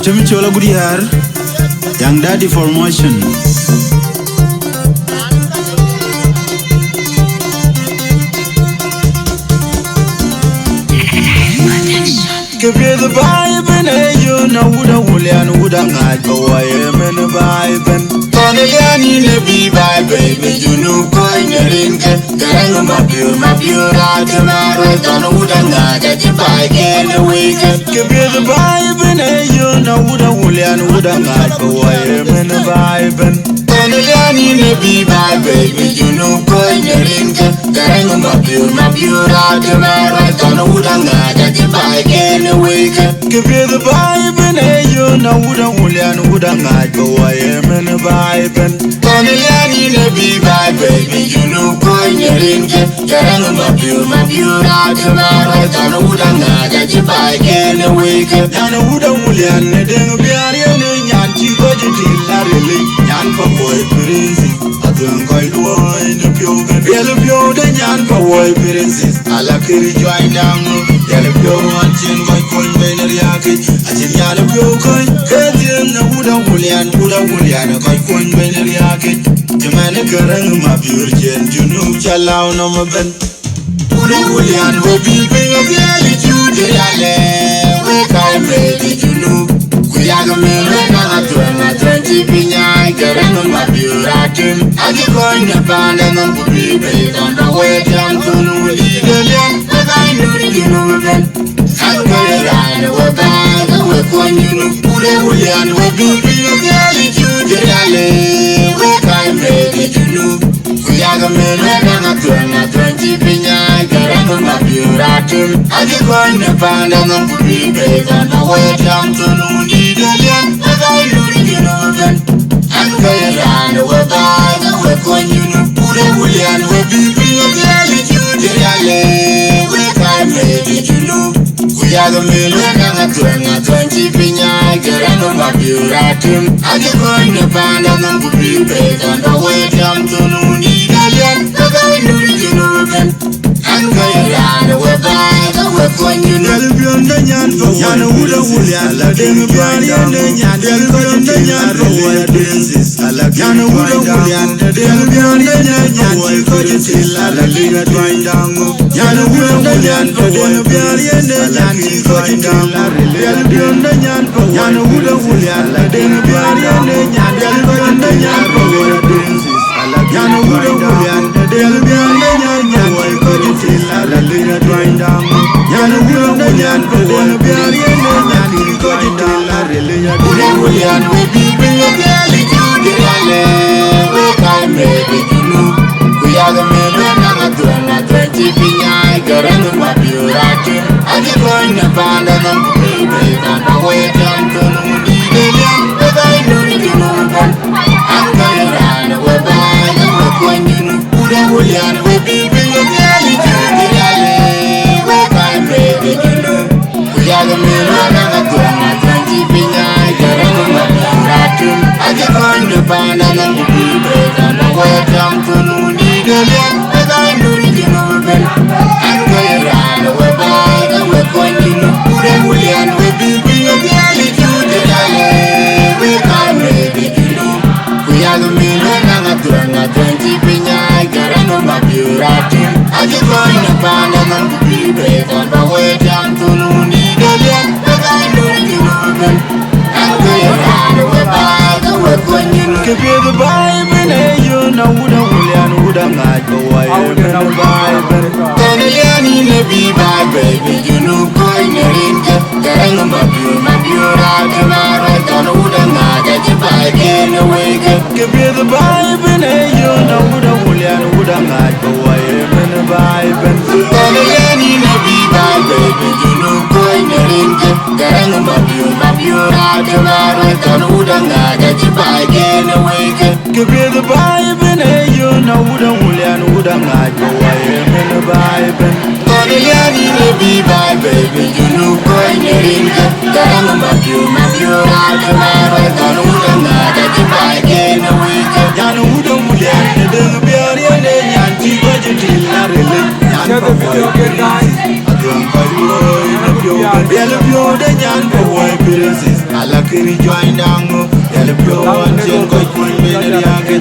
Atemi chola gudiyar Young Daddy Formation. Give you the vibe and you know the William would have not go away in the vibe and Tony in the vibe, baby, you know, going in the hang my pure out of my right on the wood and not at the bike in the weekend. Give you the vibe and you know the William would have not go away in the vibe and Tony in the vibe, baby, you know, going in the hang my pure out of my right on the wood and not at the bike in the weekend. Give you the vibe and you know the William would have not go away in the vibe and Tony in the vibe, baby, you know, going in the hang my pure out of my right on the wood and not at the bike in the weekend. And the wood of William, the Biarian, Yanti, Budgeting, Larry, Yan for boy, Prince. I don't go in the pure, the Yan for boy, Prince. I like it, join down. Yellow pure, one chin, my coin, Benariaki. I think Yellow pure coin, Katin, the wood of William, a coin, Benariaki. The man a current, my pure gen, you know, Chalao, no more ben. William will be bring up the attitude, we can't make it, you know. We are the men, we're 20 pinya, getting on my pure action. I just go in the band and I'm based on the way down to the leader. But I know you know then. I'm going to we're back, we're going to put a William will be bring up the attitude, we can't make it, you know. We are the men, we're 20 pinya, getting on my pure action. I just go in the band and I'm based on the way down to the leader. But I know you know then. I'm going to we're back, we're going to put a William will be bring up the attitude, we can't make it, you know. We are the men, we're 20 pinya, getting on my pure action. I just go in the band and I'm based on the way down to the leader. But I know you know then. I'm going to we're back, we're going to Yana Wuda William, Demi Bian, Yana Wuda William, Demi Bian, Yana Dwayne Dango, Yana Wuda William, Demi Bian, Yana Dwayne Dango, Yana Wuda William, Demi Bian, Yana Dwayne Dango, Yana Wuda William, Demi Bian, Yana Dwayne Dango, Yana Wuda William, Demi Bian, William, we be bring up the attitude, we can't make it, you know. We are the men, we're not 20 pinya, getting on my pure action. I just go in the band and I'm based on the way down to the leader. But I know you know that. I'm going to we're back, we're going to put a William, we be bring up the attitude, we can't make it, you know. We are the men, we're not 20 pinya, getting on my pure action. I just go in the band and I'm based on the way down to the leader. But I know you know that. I'm going to we're back, we're going to put a William, we be bring up the attitude, we can't make it, you know. We are the men, we're not 20 pinya, getting on my pure action. I just go in the band and I'm based on the way down to the leader. But I know you know that. I'm going to we're back, we're going to give you the vibe and you know Wuda William, Wuda not go away in the vibe. Tony in the vibe, baby, you know, going in the hang of my pure out of my right on the Wuda not at the bike in the weekend. Give you the vibe and you know Wuda William, Wuda not go away in the vibe. Tony in the vibe, baby, you know, going in the hang of my pure out of my right on the Wuda not at the bike in the weekend. Give you the vibe and you know Wuda William, Wuda not go away in the vibe. Tony in the vibe, baby, you know, going in the hang of my pure out of my right on the Wuda not at the bike in the weekend. Yana Wuda William, the Biarian, Yanti, Budgeting, Larry, Yana Dwayne Dango, I don't call you, Yellow Pure, the Yan for White Princes. ala kiri join dango yale blow on jen koy kun men riage